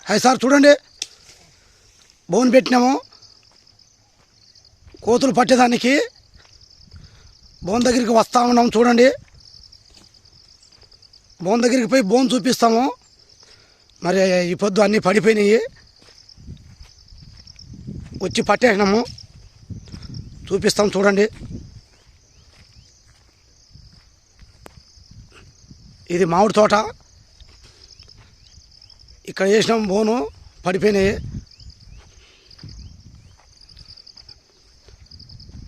Hi sir, చూడండి bone పెట్టినాము. కోతులు పట్టేదానికి బోన్ దగ్గరికి వస్తూ ఉన్నాము. చూడండి, బోన్ దగ్గరికి పోయి బోన్ చూపిస్తాము. మరి ఈ పొద్దు అన్నీ పడిపోయినాయి, వచ్చి పట్టేసినాము. చూపిస్తాం చూడండి. ఇది మామిడి తోట, ఇక్కడ వేసినాం బోను, పడిపోయినాయి.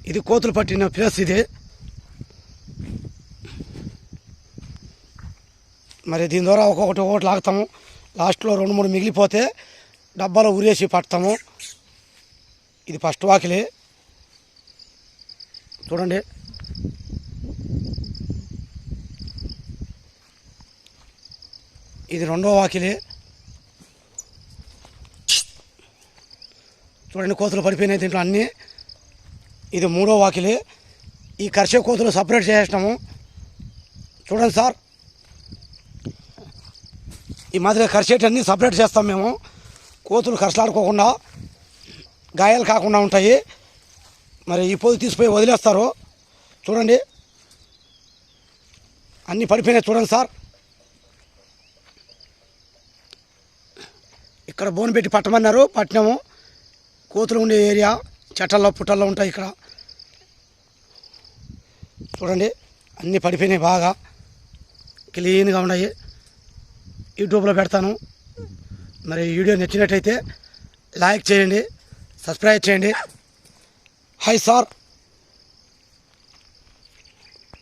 ఇది కోతులు పట్టిన ప్లేస్ ఇది. మరి దీని ద్వారా ఒక్కొక్కటి లాగుతాము. లాస్ట్లో 2-3 మిగిలిపోతే డబ్బాలో ఉరేసి పడతాము. ఇది ఫస్ట్ వాకిలి చూడండి. ఇది రెండో వాకిలి చూడండి. కోతులు పడిపోయినాయి దీంట్లో అన్నీ. ఇది మూడో వాకిలి. ఈ కర్షే కోతులు సపరేట్ చేసేసినాము. చూడండి సార్, ఈ మాదిరిగా కరిచేటన్నీ సపరేట్ చేస్తాం మేము. కోతులు కరసలాడుకోకుండా, గాయాలు కాకుండా ఉంటాయి. మరి ఈ పొద్దు తీసిపోయి వదిలేస్తారు. చూడండి, అన్నీ పడిపోయినాయి. చూడండి సార్, ఇక్కడ బోన్ పెట్టి పట్టమన్నారు, పట్టినాము. కోతులు ఉండే ఏరియా చెట్టల్లో పుట్టల్లో ఉంటాయి. ఇక్కడ చూడండి, అన్నీ పడిపోయినాయి, బాగా క్లీన్గా ఉన్నాయి. యూట్యూబ్లో పెడతాను. మరి వీడియో నచ్చినట్టయితే లైక్ చేయండి, సబ్స్క్రైబ్ చేయండి. Hi sir.